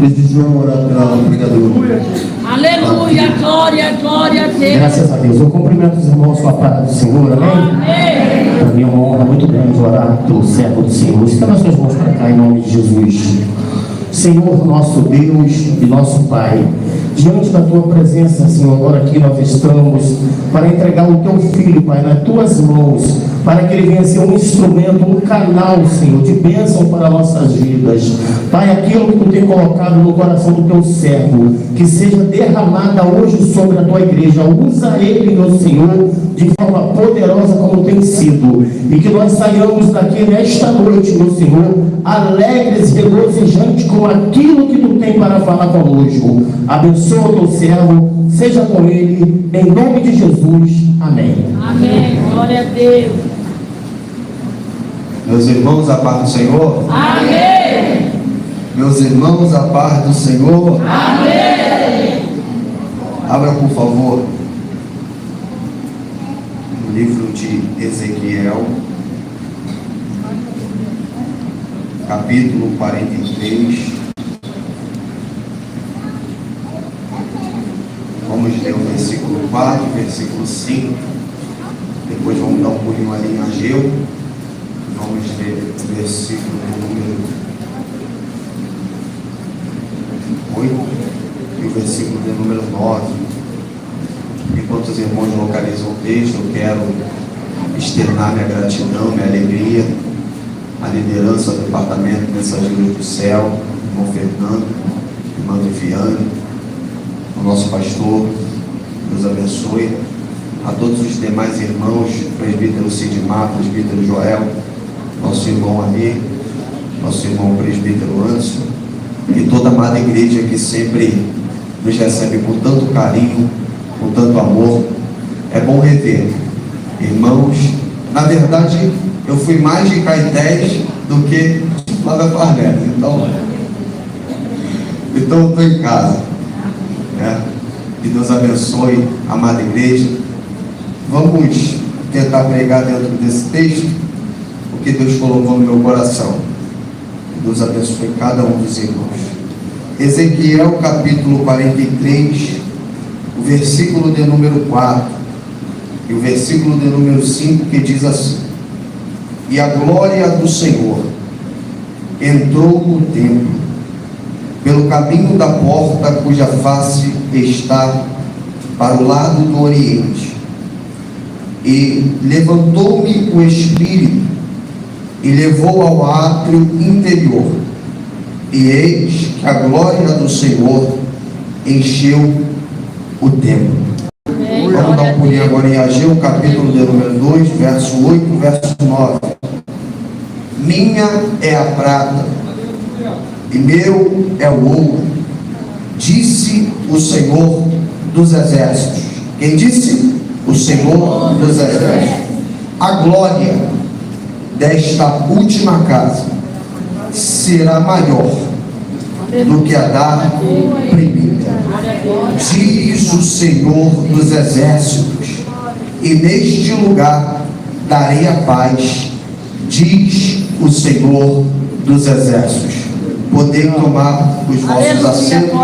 Filhos de João, orar pela pregadora. Aleluia, glória, glória a Deus. Graças a Deus. Eu cumprimento os irmãos com a paz do Senhor, amém? Amém. Para mim é uma honra muito grande orar pelo servo do Senhor. Estenda as suas mãos para cá em nome de Jesus. Senhor, nosso Deus e nosso Pai, diante da Tua presença, Senhor, agora aqui nós estamos para entregar o Teu Filho, Pai, nas Tuas mãos, para que ele venha ser um instrumento, um canal, Senhor, de bênção para nossas vidas. Pai, aquilo que Tu tem colocado no coração do Teu servo, que seja derramada hoje sobre a Tua igreja. Usa ele, meu Senhor, de forma poderosa como tem sido, e que nós saiamos daqui nesta noite, meu Senhor, alegres, regozijantes com aquilo que Tu tem para falar conosco. Abençoa o Teu servo, seja com ele, em nome de Jesus, amém. Amém, glória a Deus. Meus irmãos, a paz do Senhor. Amém. Meus irmãos, a paz do Senhor. Amém. Abra, por favor, no livro de Ezequiel, capítulo 43. Vamos ler o versículo 4, versículo 5. Depois vamos dar um pulinho ali em Ageu. Vamos ler o versículo número 8 e o versículo de número 9. Enquanto os irmãos localizam o texto, eu quero externar minha gratidão, minha alegria, a liderança do Departamento Mensageiros do Céu, irmão Fernando, irmã Viviane, o nosso pastor. Deus abençoe. A todos os demais irmãos, presbítero Sidmar, presbítero Joel, nosso irmão ali, nosso irmão presbítero Anderson, e toda a amada igreja que sempre nos recebe com tanto carinho, com tanto amor. É bom rever irmãos. Na verdade, eu fui mais de Caetés do que lá da Farnese, então eu estou em casa, né? Que Deus abençoe a amada igreja. Vamos tentar pregar dentro desse texto o que Deus colocou no meu coração. Que Deus abençoe cada um dos irmãos. Ezequiel capítulo 43, o versículo de número 4 e o versículo de número 5, que diz assim: E a glória do Senhor entrou no templo pelo caminho da porta cuja face está para o lado do oriente. E levantou-me o Espírito e levou ao átrio interior, e eis que a glória do Senhor encheu o templo. Vamos dar um pulinho agora em Ageu, capítulo de número 2, verso 8, verso 9. Minha é a prata e meu é o ouro, disse o Senhor dos exércitos. Quem disse? O Senhor dos exércitos. A glória desta última casa será maior do que a da primeira, diz o Senhor dos exércitos, e neste lugar darei a paz, diz o Senhor dos exércitos. Podem tomar os vossos assentos.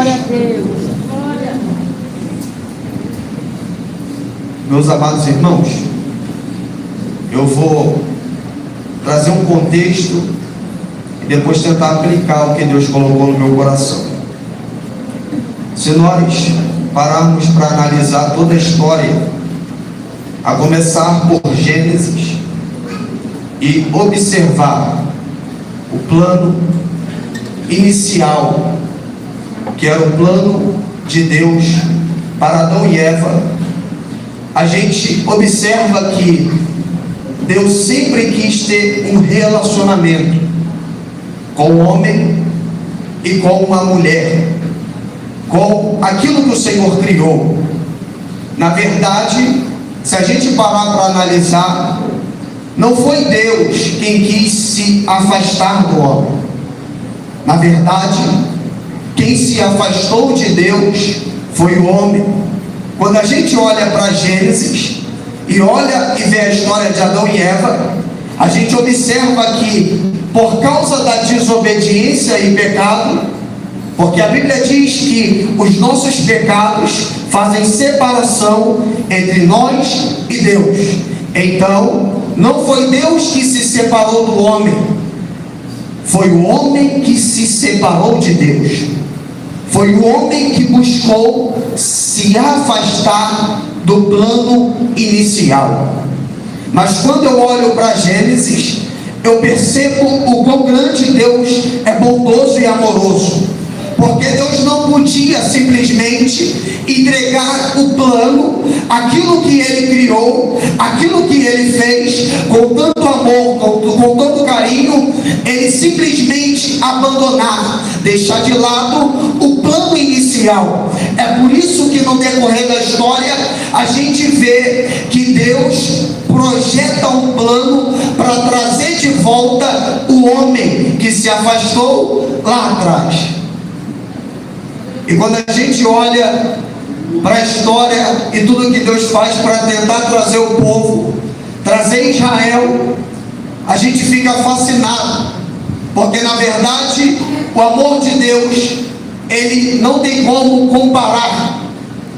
Meus amados irmãos, eu vou trazer um contexto e depois tentar aplicar o que Deus colocou no meu coração. Se nós pararmos para analisar toda a história, a começar por Gênesis, e observar o plano inicial, que era o plano de Deus para Adão e Eva, a gente observa que Deus sempre quis ter um relacionamento com o homem e com uma mulher, com aquilo que o Senhor criou. Na verdade, se a gente parar para analisar, não foi Deus quem quis se afastar do homem. Na verdade, quem se afastou de Deus foi o homem. Quando a gente olha para Gênesis e olha e vê a história de Adão e Eva, a gente observa que por causa da desobediência e pecado, Porque a Bíblia diz que os nossos pecados fazem separação entre nós e Deus. Então, não foi Deus que se separou do homem, foi o homem que se separou de Deus. Foi o homem que buscou se afastar do plano inicial. Mas quando eu olho para Gênesis, eu percebo o quão grande Deus é bondoso e amoroso. Porque Deus não podia simplesmente entregar o plano, aquilo que Ele criou, aquilo que Ele fez, com tanto amor, com tanto carinho, Ele simplesmente abandonar, deixar de lado o plano inicial. É por isso que no decorrer da história, a gente vê que Deus projeta um plano para trazer de volta o homem que se afastou lá atrás. E quando a gente olha para a história e tudo que Deus faz para tentar trazer o povo, trazer Israel, a gente fica fascinado, porque na verdade o amor de Deus, ele não tem como comparar,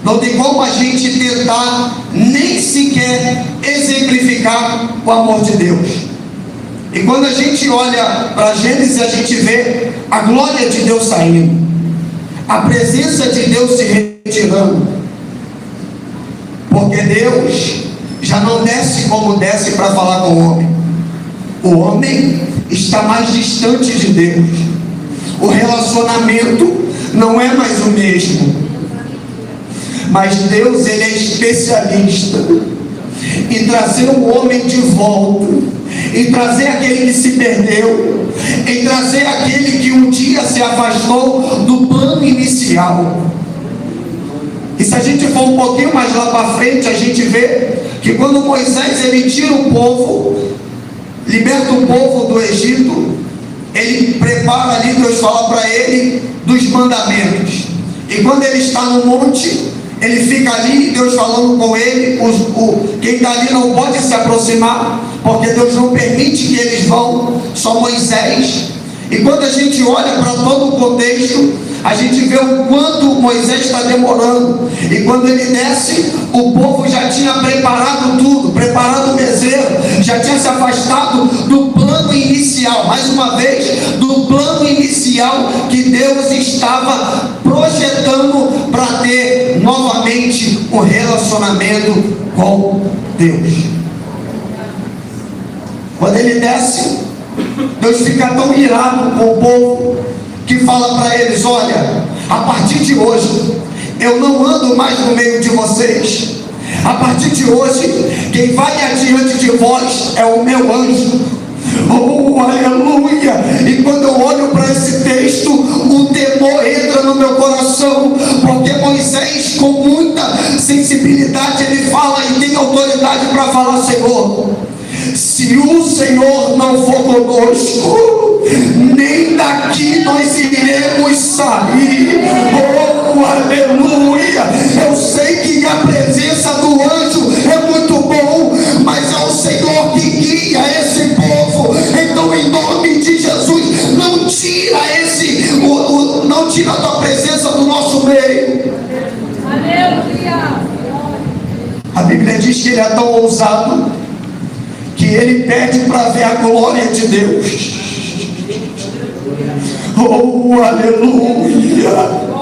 não tem como a gente tentar nem sequer exemplificar o amor de Deus. E quando a gente olha para Gênesis, a gente vê a glória de Deus saindo, a presença de Deus se retirando, porque Deus já não desce como desce para falar com o homem. O homem está mais distante de Deus, o relacionamento não é mais o mesmo. Mas Deus, Ele é especialista em trazer o homem de volta, em trazer aquele que se perdeu, em trazer aquele que um dia se afastou do plano inicial. E se a gente for um pouquinho mais lá para frente, a gente vê que quando Moisés ele tira o povo, liberta o povo do Egito, ele prepara ali, Deus fala para ele dos mandamentos. E quando ele está no monte, ele fica ali, Deus falando com ele, quem está ali não pode se aproximar, porque Deus não permite que eles vão, só Moisés. E quando a gente olha para todo o contexto, a gente vê o quanto Moisés está demorando. E quando ele desce, o povo já tinha preparado tudo, preparado o bezerro, já tinha se afastado do plano inicial, mais uma vez, do plano inicial que Deus estava projetando para ter novamente um relacionamento com Deus. Quando ele desce, Deus fica tão irado com o povo que fala para eles: olha, a partir de hoje eu não ando mais no meio de vocês. A partir de hoje, quem vai adiante de vós é o meu anjo. Oh, aleluia! E quando eu olho para esse texto, o temor entra no meu coração, porque Moisés, com muita sensibilidade, ele fala e tem autoridade para falar: Senhor, se o Senhor não for conosco, nem daqui nós iremos sair. Oh, aleluia! Eu sei que a presença do anjo é muito bom, mas é o Senhor que guia esse povo. Então, em nome de Jesus, não tira não tira a tua presença do nosso meio. Aleluia! A Bíblia diz que ele é tão ousado que ele pede para ver a glória de Deus. Oh, aleluia!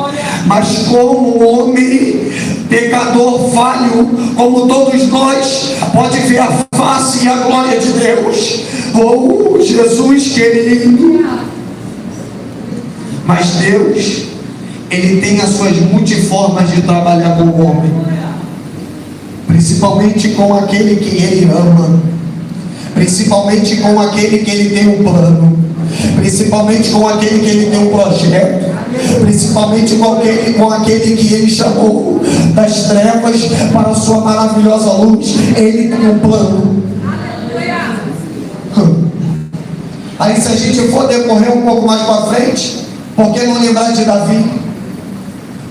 Mas como homem pecador falho, como todos nós, pode ver a face e a glória de Deus. Oh, Jesus querido! Mas Deus, Ele tem as suas multiformas de trabalhar com o homem, principalmente com aquele que Ele ama, principalmente com aquele que Ele tem um plano, principalmente com aquele que Ele tem um projeto, principalmente com aquele que Ele chamou das trevas para a sua maravilhosa luz. Ele tem um plano. Aí, se a gente for decorrer um pouco mais para frente, por que não lembrar de Davi?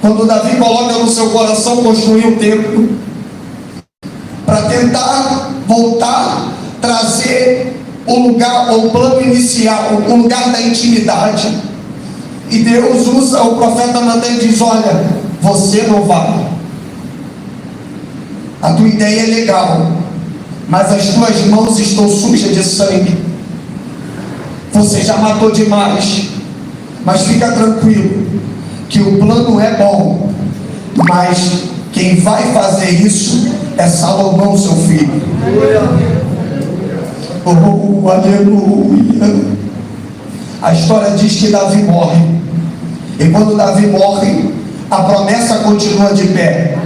Quando Davi coloca no seu coração construir um templo, para tentar voltar, trazer o lugar, o plano inicial, o lugar da intimidade. E Deus usa o profeta Natan e diz: olha, você não vai. A tua ideia é legal, mas as tuas mãos estão sujas de sangue. Você já matou demais. Mas fica tranquilo, que o plano é bom, mas quem vai fazer isso é Salomão, seu filho. Oh, aleluia. A história diz que Davi morre. E quando Davi morre, a promessa continua de pé.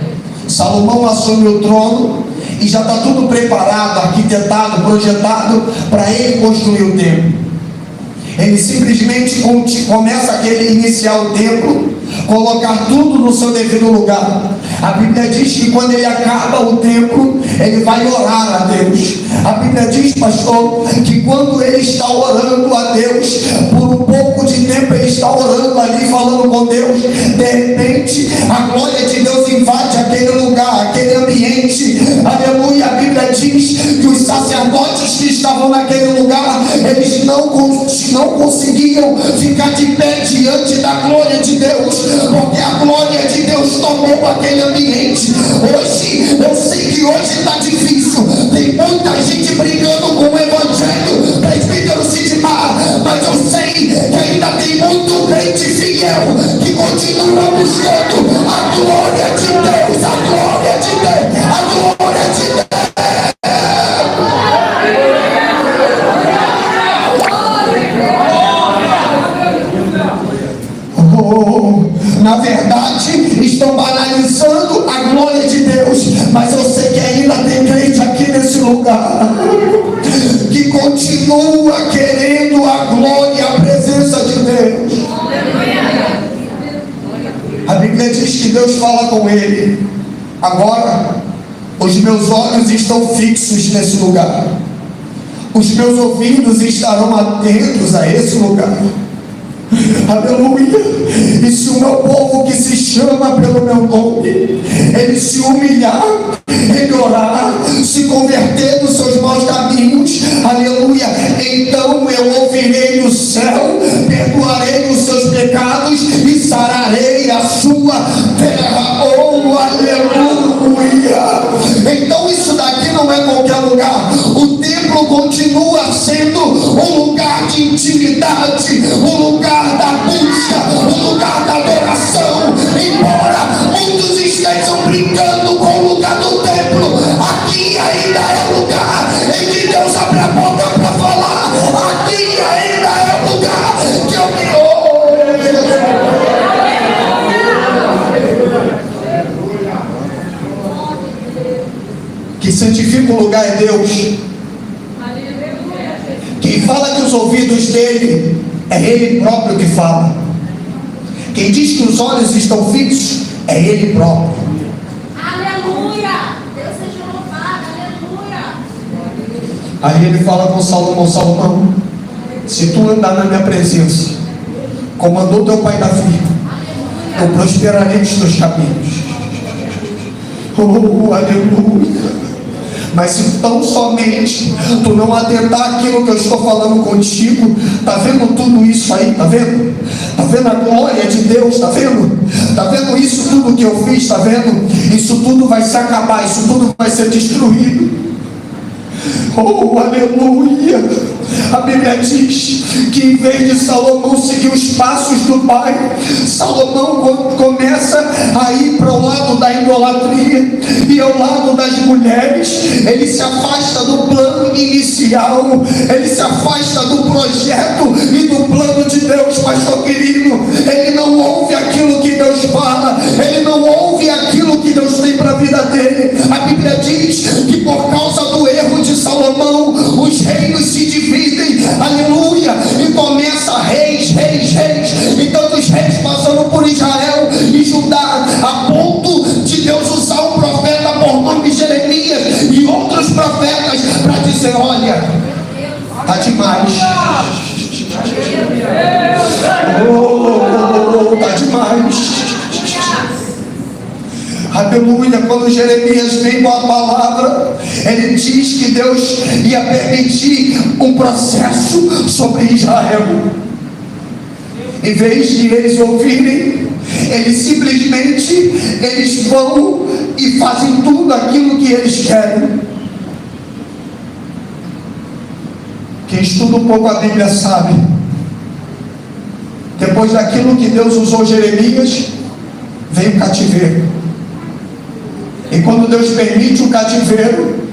Salomão assume o trono e já está tudo preparado, arquitetado, projetado para ele construir o templo. Ele simplesmente começa a querer iniciar o templo, colocar tudo no seu devido lugar. A Bíblia diz que quando ele acaba o templo, ele vai orar a Deus. A Bíblia diz, pastor, que quando ele está orando a Deus, por um pouco de tempo ele está orando ali, falando com Deus, de repente a glória de Deus invade aquele lugar, aquele ambiente. Aleluia. A Bíblia diz que os sacerdotes que estavam naquele lugar, eles não conseguiam ficar de pé diante da glória de Deus, porque a glória de Deus tomou aquele ambiente. Hoje, eu sei que hoje está difícil, tem muita gente brigando com o evangelho, presbítero Sidmar, mas eu sei que ainda tem muito crente fiel que continua buscando a glória de Deus, a glória de Deus, a glória de Deus. Na verdade, estão banalizando a glória de Deus, mas eu sei que ainda tem crente aqui nesse lugar que continua querendo a glória, a presença de Deus. A Bíblia diz que Deus fala com ele: agora os meus olhos estão fixos nesse lugar, os meus ouvidos estarão atentos a esse lugar. Aleluia. E se o meu povo que se chama pelo meu nome, ele se humilhar, ele orar, se converter dos seus maus caminhos, aleluia, então eu ouvirei do céu, perdoarei os seus pecados e sararei a sua terra. Oh, aleluia. Então isso daqui não é qualquer lugar. O templo continua sendo um lugar de intimidade, um lugar da busca, um lugar da adoração. Embora muitos estejam brincando com o lugar do templo, aqui ainda é lugar em que Deus abre a boca para falar. Aqui ainda é lugar que eu me ouço. Que santifica o lugar é Deus. Quem fala que os ouvidos dele é ele próprio que fala. Quem diz que os olhos estão fixos é ele próprio. Aleluia! Deus seja louvado, aleluia! Aí ele fala com Salomão: Salomão, se tu andar na minha presença, como andou teu pai Davi, eu prosperarei os teus caminhos. Oh, aleluia! Mas se tão somente tu não atentar aquilo que eu estou falando contigo, tá vendo tudo isso aí? Tá vendo? Tá vendo a glória de Deus? Tá vendo? Tá vendo isso tudo que eu fiz? Tá vendo? Isso tudo vai se acabar, isso tudo vai ser destruído. Oh, aleluia! A Bíblia diz que em vez de Salomão seguir os passos do pai, Salomão começa a ir para o lado da idolatria e ao lado das mulheres. Ele se afasta do plano inicial, ele se afasta do projeto e do plano de Deus, pastor querido. Ele não ouve aquilo que Deus fala, ele não ouve aquilo que Deus tem para a vida dele. A Bíblia diz que por causa do erro de Salomão, os reinos se dividem, aleluia, e começa reis. E tantos reis passando por Israel e Judá, a ponto de Deus usar um profeta por nome Jeremias e outros profetas para dizer: olha, está demais. Oh, está demais. Aleluia. Quando Jeremias vem com a palavra, ele diz que Deus ia permitir um processo sobre Israel. Em vez de eles ouvirem, eles simplesmente vão e fazem tudo aquilo que eles querem. Quem estuda um pouco a Bíblia sabe, depois daquilo que Deus usou Jeremias, veio o cativeiro. E quando Deus permite o cativeiro,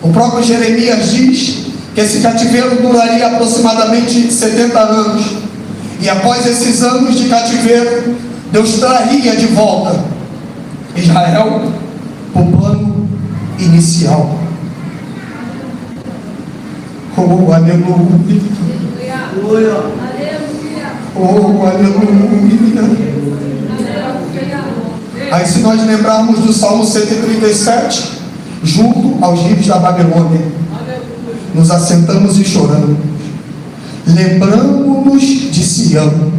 o próprio Jeremias diz que esse cativeiro duraria aproximadamente 70 anos. E após esses anos de cativeiro, Deus traria de volta Israel para o plano inicial. Oh, aleluia! Oh, aleluia! Aí, se nós lembrarmos do Salmo 137, junto aos rios da Babilônia, nos assentamos e choramos, lembramos-nos de Sião.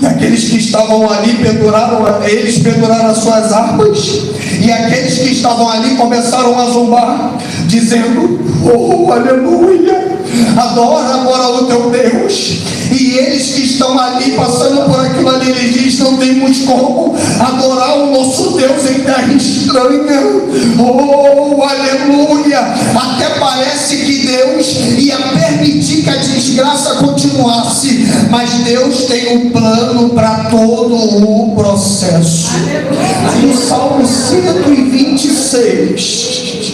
E aqueles que estavam ali penduraram as suas harpas, e aqueles que estavam ali começaram a zombar, dizendo: oh, aleluia, adora agora o teu Deus. E eles que estão ali passando por aquilo ali, eles dizem: não temos como adorar o nosso Deus em terra estranha. Oh, aleluia. Até parece que Deus ia permitir que a desgraça continuasse, mas Deus tem um plano para todo o processo. Aí no Salmo 126,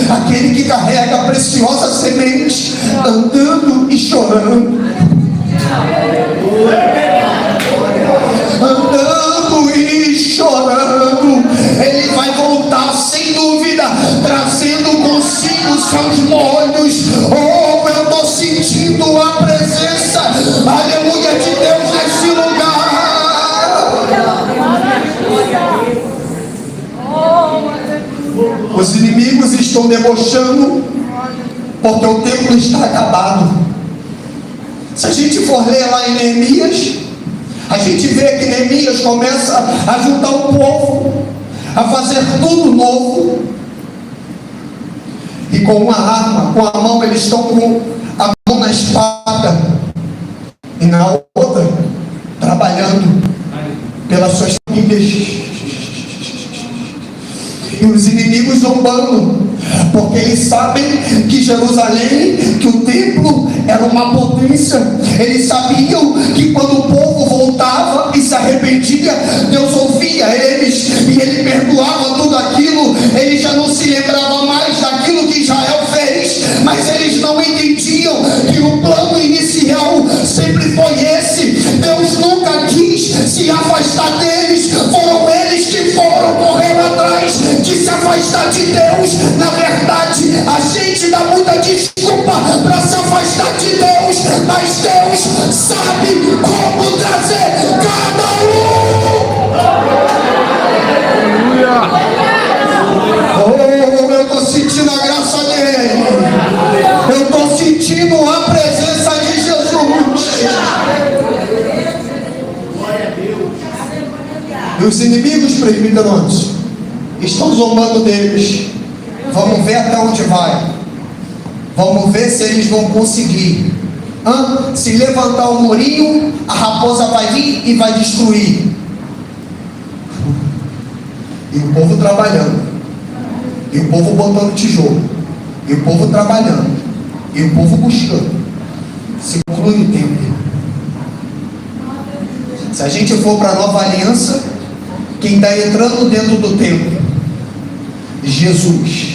aquele que carrega a preciosa semente, andando e chorando, andando e chorando, ele vai voltar sem dúvida, trazendo consigo seus molhos. Oh, eu estou sentindo a presença, aleluia, de Deus nesse lugar. Os inimigos estão debochando porque o templo está acabado. Se a gente for ler lá em Neemias, a gente vê que Neemias começa a juntar o povo, a fazer tudo novo. E com uma arma, com a mão, eles estão com a mão na espada, e na outra, trabalhando pelas suas famílias. E os inimigos zombando, porque eles sabem que Jerusalém, que o templo era uma potência. Eles sabiam que quando o povo voltava e se arrependia, Deus ouvia eles e ele perdoava tudo aquilo. Ele já não se lembrava mais daquilo que Israel fez, mas eles não entendiam que o plano inicial sempre foi esse. Deus nunca quis se afastar deles, foram eles que foram correndo atrás de se afastar de Deus. Na verdade, a gente dá muita desculpa para se afastar de Deus, mas Deus sabe como trazer cada um. Oh, eu estou sentindo a graça dele, eu estou sentindo a presença de Jesus. E os inimigos presbiterantes estão zombando deles. Vamos ver até onde vai. Vamos ver se eles vão conseguir. Se levantar o murinho, a raposa vai vir e vai destruir. E o povo trabalhando, e o povo botando tijolo, e o povo trabalhando, e o povo buscando. Se conclui o tempo. Se a gente for para a nova aliança, quem está entrando dentro do templo? Jesus.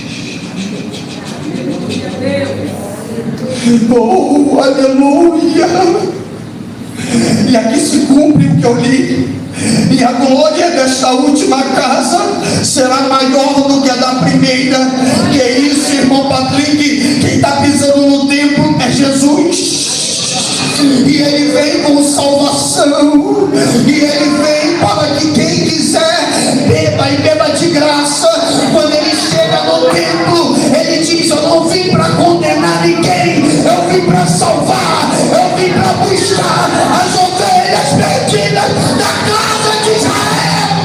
Oh, aleluia! E aqui se cumpre o que eu li. E a glória desta última casa será maior do que a da primeira. Que é isso, irmão Patrick? Quem está pisando no templo é Jesus. E ele vem com salvação. E ele vem para que quem quiser beba e beba de graça. Quando ele chega no templo, ele diz: eu não vim para condenar ninguém, eu vim para salvar, eu vim para buscar as ovelhas perdidas da casa de Israel.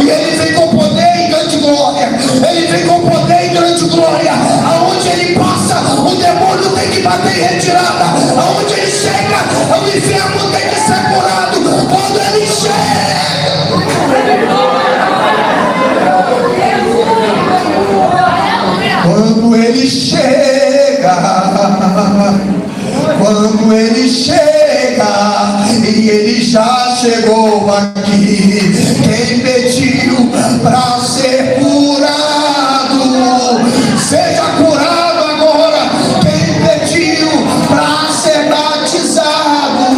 E ele vem com poder e grande glória. Ele vem com poder e grande glória. Aonde ele passa, o demônio tem que bater em retirada. quando Ele chega, e Ele já chegou aqui. Quem pediu para ser curado, seja curado agora. Quem pediu para ser batizado,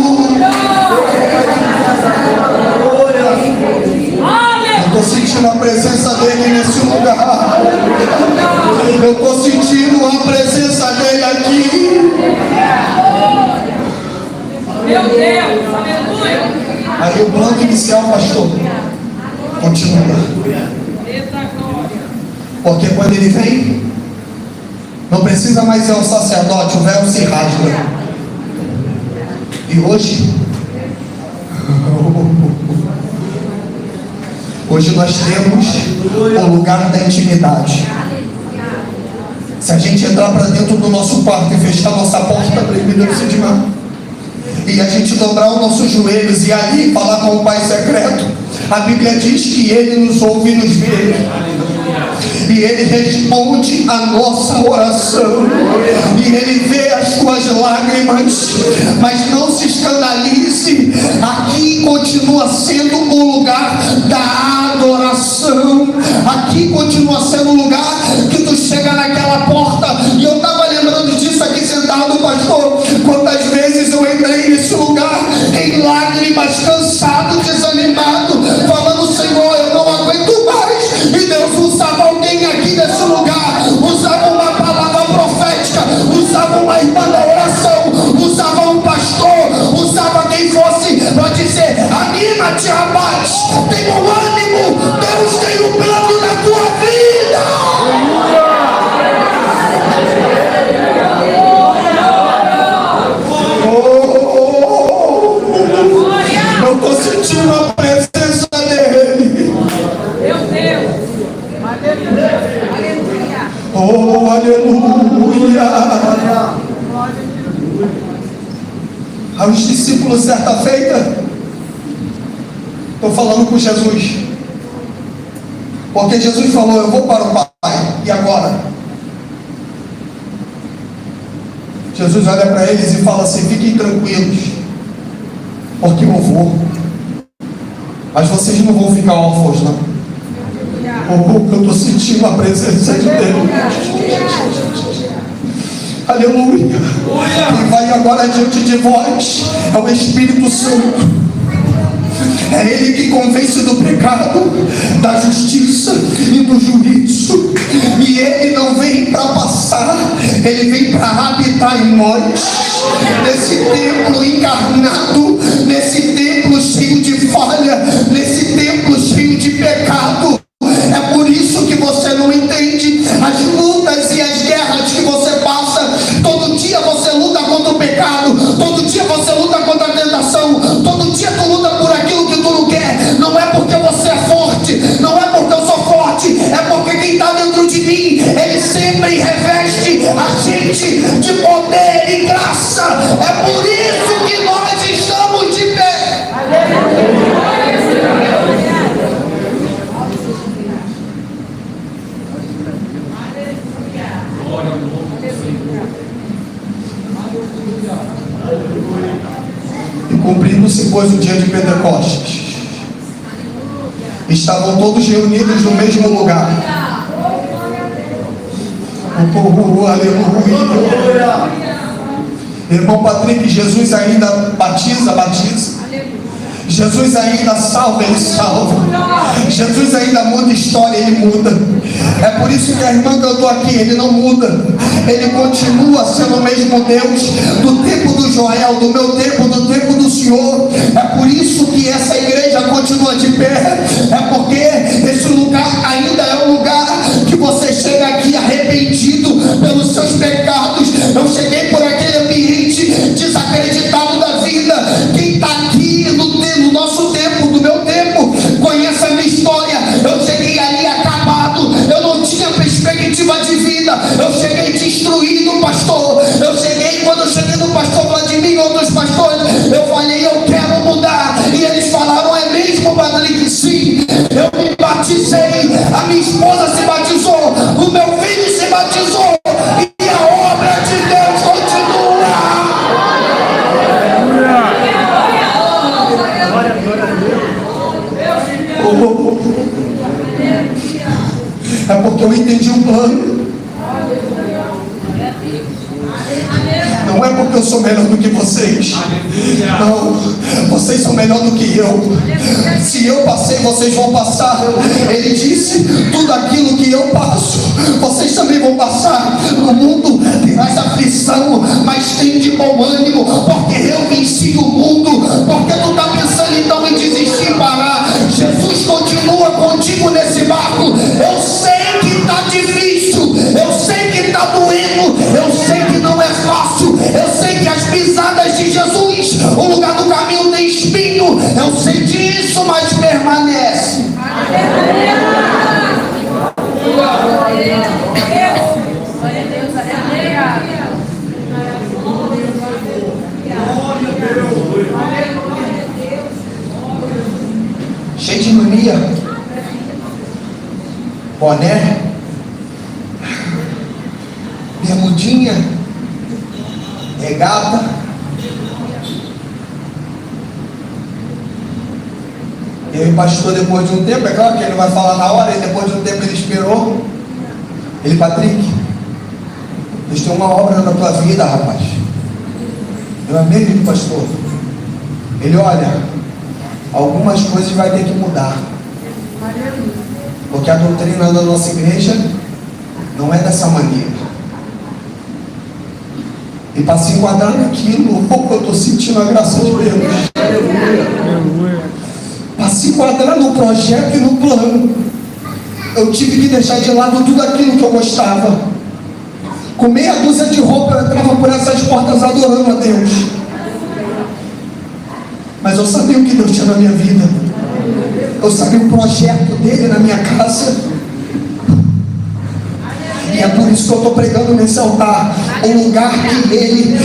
eu estou sentindo a presença dele nesse lugar. Eu estou sentindo a presença dele aqui. Meu Deus, aleluia. Aí o plano inicial, pastor, continua. Porque quando ele vem, não precisa mais ser um sacerdote, o véu se rasga. E hoje nós temos o lugar da intimidade. Se a gente entrar para dentro do nosso quarto e fechar nossa porta, deve de mar, e a gente dobrar os nossos joelhos e ali falar com o Pai secreto, a Bíblia diz que Ele nos ouve e nos vê, e Ele responde a nossa oração, e Ele vê as tuas lágrimas. Mas não se escandalize, aqui continua sendo o lugar da adoração. Aqui continua sendo o lugar que tu chega naquela porta. E eu estava lembrando disso aqui sentado, pastor. Quantas vezes eu entrei nesse lugar em lágrimas, cansado, desanimado, falando: Senhor, eu não aguento mais. E Deus usava alguém aqui nesse lugar, usava uma palavra profética, usava uma irmã da oração, usava um pastor, usava quem fosse para dizer: anima-te, rapaz, tem um ânimo, Deus tem um plano na tua vida. Eu estou sentindo a presença dele. Meu Deus, aleluia. Oh, aleluia. Aos discípulos, certa feita, estou falando com Jesus, porque Jesus falou: eu vou para o Pai, e agora? Jesus olha para eles e fala assim: fiquem tranquilos, porque eu vou, mas vocês não vão ficar órfãos, não. Oh, eu estou sentindo a presença de Deus. Aleluia. E vai agora diante de vós é o Espírito Santo. É Ele que convence do pecado, da justiça e do juízo. E Ele não vem para passar, Ele vem para habitar em nós. Nesse templo encarnado, nesse templo cheio de falha, nesse templo cheio de pecado. É por isso que você não entende as lutas e as guerras que você passa. Todo dia você luta contra o pecado, todo dia você luta contra a tentação, todo dia tu luta por aquilo que tu não quer. Não é porque você é forte, não é porque eu sou forte, é porque quem está dentro de mim, Ele sempre reveste a gente de poder e graça. É por isso que nós estamos de pé. E cumprindo-se, pois, o dia de Pentecostes, estavam todos reunidos no mesmo lugar. Oh, aleluia. Irmão Patrick, Jesus ainda batiza. Jesus ainda salva, Ele salva. Jesus ainda muda história, Ele muda. É por isso que a irmã cantou aqui: Ele não muda, Ele continua sendo o mesmo Deus do tempo do Joel, do meu tempo, do tempo do Senhor. É por isso que essa igreja continua de pé. É porque esse lugar ainda é um lugar que você chega aqui arrependido pelos seus pecados. Eu cheguei por aquele ambiente desacreditado da vida. Quem está aqui no nosso tempo, do meu tempo, conhece a minha história. Eu cheguei ali acabado, eu não tinha perspectiva de vida, eu cheguei destruído, pastor. Eu cheguei, quando eu cheguei no pastor Vladimir e outros pastores, eu falei: eu quero mudar. E eles falaram: é mesmo, Patrick? Sim, eu me batizei plano. Não é porque eu sou melhor do que vocês. Não, vocês são melhor do que eu. Se eu passei, vocês vão passar. Ele disse: tudo aquilo que eu passo, vocês também vão passar. No mundo terás aflição, mas tem de bom ânimo, porque eu venci o mundo. Porque tu está pensando então em desistir e parar? Jesus continua contigo nesse barco. Eu sei que está difícil, eu sei que está doendo, eu sei que não é fácil, eu sei que as pisadas de Jesus, o lugar do caminho tem espinho, eu sei disso, mas permanece. Cheio de mania, boné, bermudinha, regata. E aí o pastor, depois de um tempo, é claro que ele não vai falar na hora, e depois de um tempo ele esperou. Ele: Patrick, Deus tem uma obra na tua vida, rapaz. Eu amei ele, pastor. Ele: olha, algumas coisas vai ter que mudar, porque a doutrina da nossa igreja não é dessa maneira. E para se enquadrar naquilo, eu estou sentindo a graça de Deus. Para se enquadrar no projeto e no plano, eu tive que deixar de lado tudo aquilo que eu gostava. Com meia dúzia de roupa eu entrava por essas portas adorando a Deus. Mas eu sabia o que Deus tinha na minha vida. Eu sabia o projeto dele na minha casa. E é por isso que eu estou pregando nesse altar. O lugar que Ele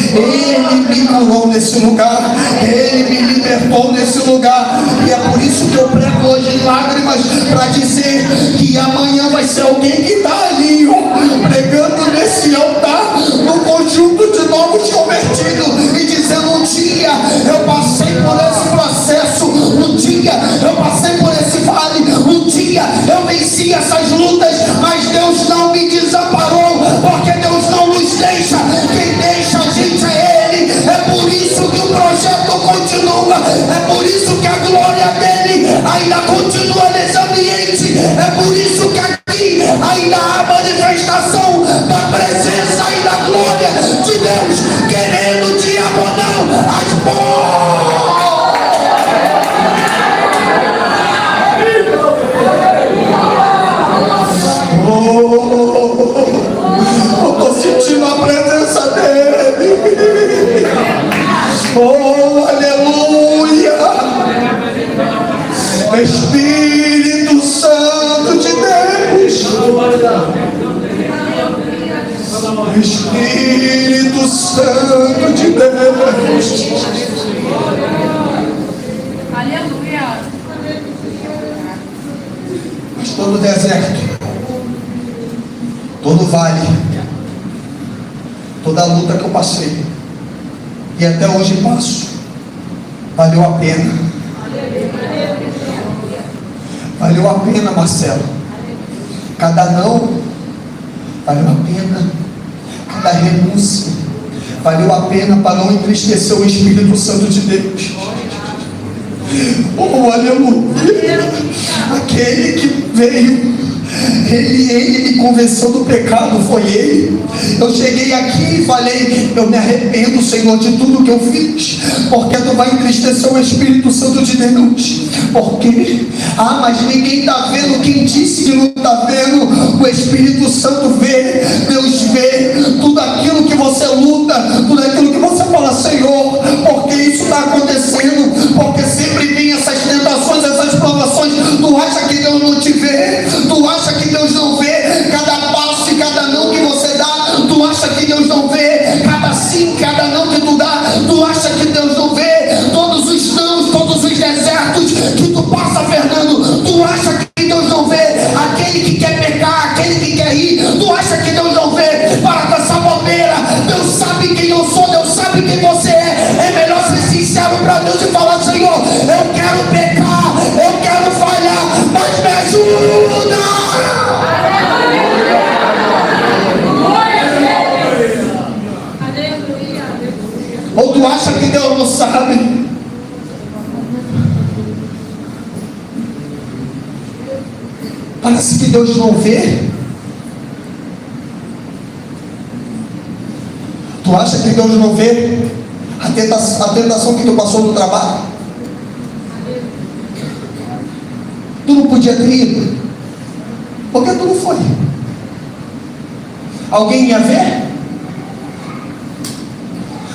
me curou nesse lugar. Ele me libertou nesse lugar. E é por isso que eu prego hoje em lágrimas, para dizer que amanhã vai ser alguém que está ali, ó, pregando nesse altar, no conjunto de novos convertidos, e dizendo: um dia eu passei por esse processo, um dia eu passei por esse vale, um dia eu venci essas lutas, mas Deus não me desamparou, porque Deus não nos deixa. Quem deixa a gente é Ele. É por isso que o projeto continua, é por isso que a glória dele ainda continua nesse ambiente, é por isso que aqui ainda há manifestação da presença e da glória de Deus, querendo diabonar as portas. Eu estou sentindo a presença dele. Oh, aleluia. Espírito Santo de Deus. Espírito Santo de Deus. Aleluia. Mas todo deserto, todo vale, toda a luta que eu passei, e até hoje passo, valeu a pena. Valeu a pena, Marcelo. Cada não, valeu a pena. Cada renúncia, valeu a pena, para não entristecer o Espírito Santo de Deus. Oh, aleluia. Aquele que veio, ele me convenceu do pecado, foi ele. Eu cheguei aqui e falei: eu me arrependo, Senhor, de tudo que eu fiz, porque tu vai entristecer o Espírito Santo de Deus. Por quê? Ah, mas ninguém está vendo. Quem disse que não está vendo? O Espírito Santo vê. Deus vê tudo aquilo que você luta, tudo aquilo que você fala: Senhor, porque isso está acontecendo? Porque sempre vem essas tentações, essas provações. Tu acha que Deus não te vê? Tu acha que Deus não vê cada passo e cada não que você dá? Tu acha que Deus não vê cada sim, cada não que tu dá? Tu acha que Deus não vê todos os nãos, todos os desertos que tu passa, Fernando? Tu acha que Deus não vê aquele que quer pecar, aquele que quer ir? Tu acha que Deus não vê para com essa bobeira? Deus sabe quem eu sou, Deus sabe quem você é. É melhor ser sincero para Deus e falar: Senhor, que Deus não sabe? Parece que Deus não vê. Tu acha que Deus não vê a tentação que tu passou no trabalho? Tu não podia ter ido. Por que tu não foi? Alguém ia ver?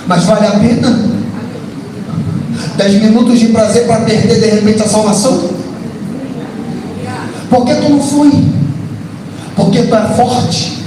Mas vale a pena 10 minutos de prazer para perder de repente a salvação? Por que tu não foi? Porque tu é forte.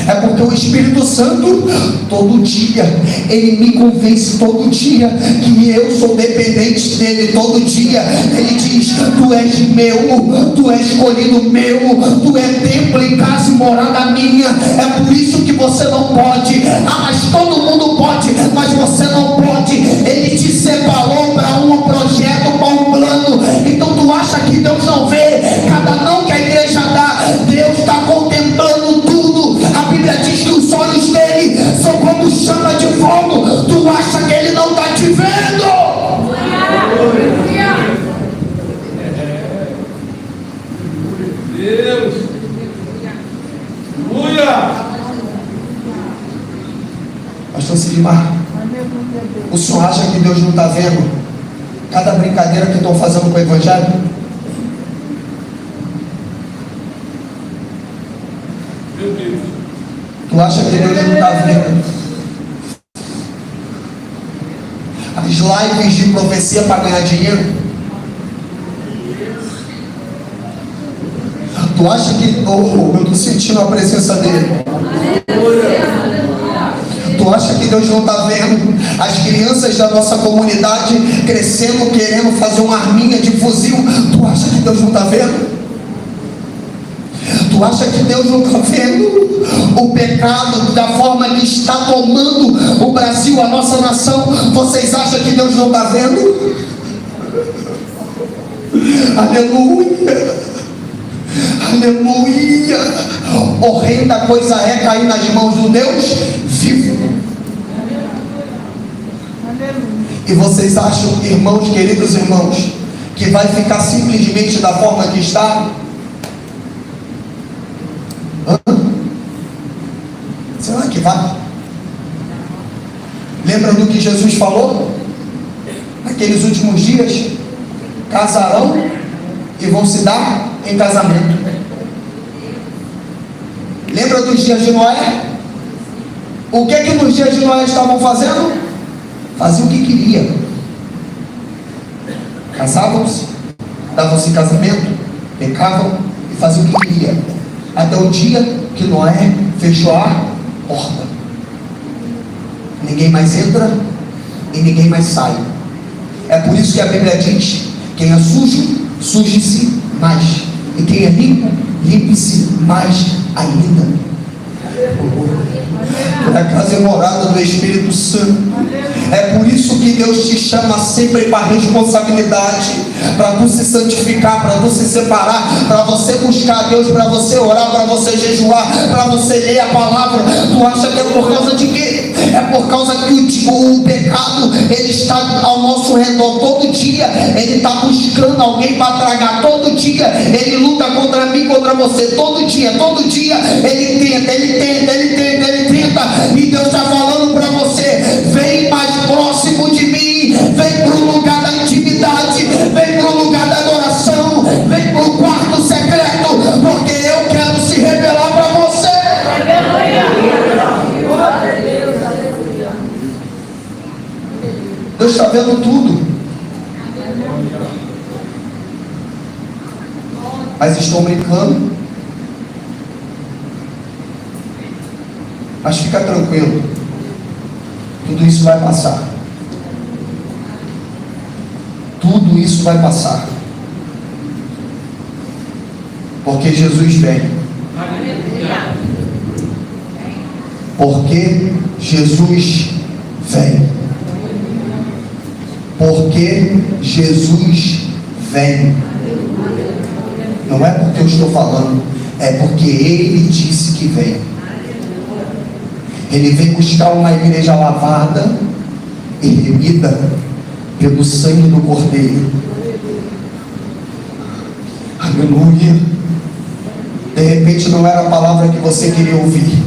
É porque o Espírito Santo, todo dia, ele me convence todo dia que eu sou dependente dele. Todo dia ele diz: tu és meu, tu és escolhido meu, tu é templo e casa e morada minha. É por isso que você não pode. Ah, mas todo mundo pode, mas você não pode. Ele te separou para um projeto, para um plano. Então tu acha que Deus não vê cada não que a igreja dá? Deus está contemplando tudo. A Bíblia diz que os olhos dele são como chama de fogo. Tu acha que ele não está te vendo? Deus, aleluia. Pastor Sidmar, o senhor acha que Deus não está vendo cada brincadeira que estão fazendo com o Evangelho? Meu Deus. Tu acha que Deus não está vendo as lives de profecia para ganhar dinheiro? Tu acha que eu estou sentindo a presença dele? Tu acha que Deus não está vendo as crianças da nossa comunidade crescendo, querendo fazer uma arminha de fuzil? Tu acha que Deus não está vendo? Tu acha que Deus não está vendo o pecado da forma que está tomando o Brasil, a nossa nação? Vocês acham que Deus não está vendo? Aleluia, aleluia. Horrenda coisa é cair nas mãos do Deus vivo. E vocês acham, irmãos, queridos irmãos, que vai ficar simplesmente da forma que está? Será que vai? Lembra do que Jesus falou? Naqueles últimos dias, casarão e vão se dar em casamento. Lembra dos dias de Noé? O que nos dias de Noé estavam fazendo? Faziam o que queria. Casavam-se, davam-se em casamento, pecavam e faziam o que queria. Até o dia que Noé fechou a porta. Ninguém mais entra e ninguém mais sai. É por isso que a Bíblia diz: quem é sujo, suje-se mais, e quem é limpo, limpe-se mais ainda. A casa é morada do Espírito Santo. É por isso que Deus te chama sempre para responsabilidade, para tu se santificar, para tu se separar, para você buscar a Deus, para você orar, para você jejuar, para você ler a palavra. Tu acha que é por causa de quê? É por causa que o pecado, ele está ao nosso redor todo dia. Ele está buscando alguém para tragar todo dia. Ele luta contra mim, contra você todo dia. Todo dia ele tenta, e Deus está falando para você: vem mais próximo de mim, vem para o lugar da intimidade, vem para o lugar da adoração, vem para o quarto secreto, porque eu quero se revelar para você. Deus está vendo tudo, mas estão brincando. Mas fica tranquilo, tudo isso vai passar. Tudo isso vai passar, porque Jesus vem. Porque Jesus vem. Porque Jesus vem. Não é porque eu estou falando, é porque Ele disse que vem. Ele vem buscar uma igreja lavada e remida pelo sangue do Cordeiro. Aleluia. De repente não era a palavra que você queria ouvir,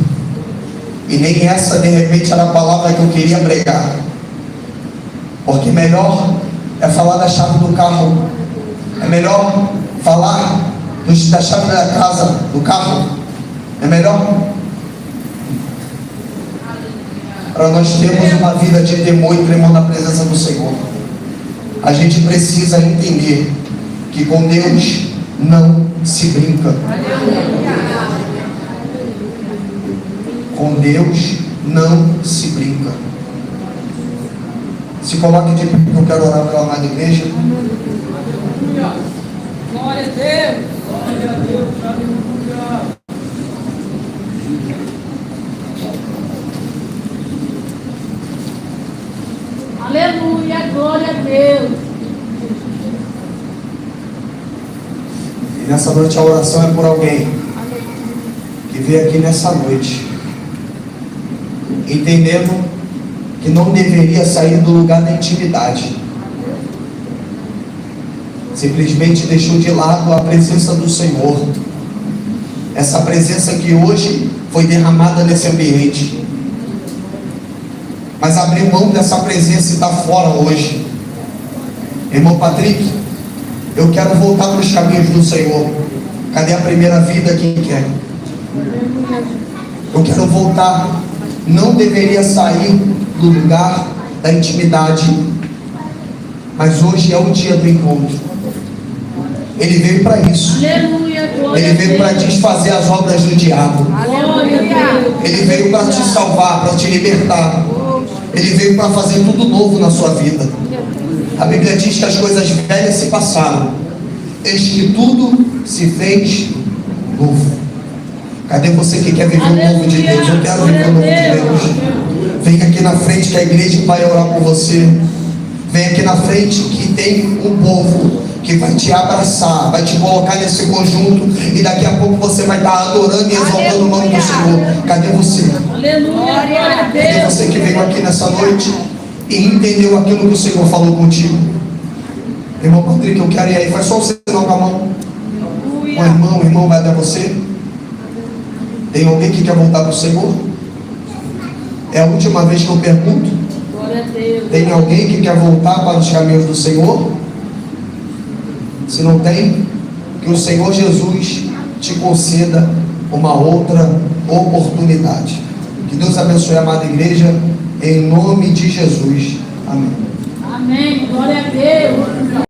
e nem essa de repente era a palavra que eu queria pregar, porque melhor é falar da chave do carro, é melhor falar da chave da casa, do carro, é melhor para nós termos uma vida de temor e tremor na presença do Senhor. A gente precisa entender que com Deus não se brinca. Com Deus não se brinca. Se coloque de pé, porque eu quero orar pela amada igreja. Glória a Deus. Glória a Deus. Aleluia. Aleluia, glória a Deus. E nessa noite a oração é por alguém que veio aqui nessa noite entendendo que não deveria sair do lugar da intimidade, simplesmente deixou de lado a presença do Senhor, essa presença que hoje foi derramada nesse ambiente, mas abriu mão dessa presença e está fora hoje. Irmão Patrick, eu quero voltar para os caminhos do Senhor. Cadê a primeira vida? Quem quer? Eu quero voltar. Não deveria sair do lugar da intimidade, mas hoje é o dia do encontro. Ele veio para isso. Aleluia, glória Ele veio a para Deus. desfazer as obras do diabo. Glória a Deus. Ele veio para te salvar, para te libertar. Ele veio para fazer tudo novo na sua vida. A Bíblia diz que as coisas velhas se passaram, eis que tudo se fez novo. Cadê você que quer viver o novo de Deus? Eu quero viver o novo de Deus. Vem aqui na frente que a igreja vai orar por você. Vem aqui na frente que tem um povo que vai te abraçar, vai te colocar nesse conjunto, e daqui a pouco você vai estar adorando e exaltando o nome do Senhor. Cadê você? Aleluia, glória a Cadê Deus. você que veio aqui nessa noite e entendeu aquilo que o Senhor falou contigo? Irmão Patrick, eu quero ir aí. Faz só o sinal com a mão. O irmão vai até você. Tem alguém que quer voltar para o Senhor? É a última vez que eu pergunto. Glória a Deus. Tem alguém que quer voltar para os caminhos do Senhor? Se não tem, que o Senhor Jesus te conceda uma outra oportunidade. Que Deus abençoe a amada igreja, em nome de Jesus. Amém. Amém, glória a Deus.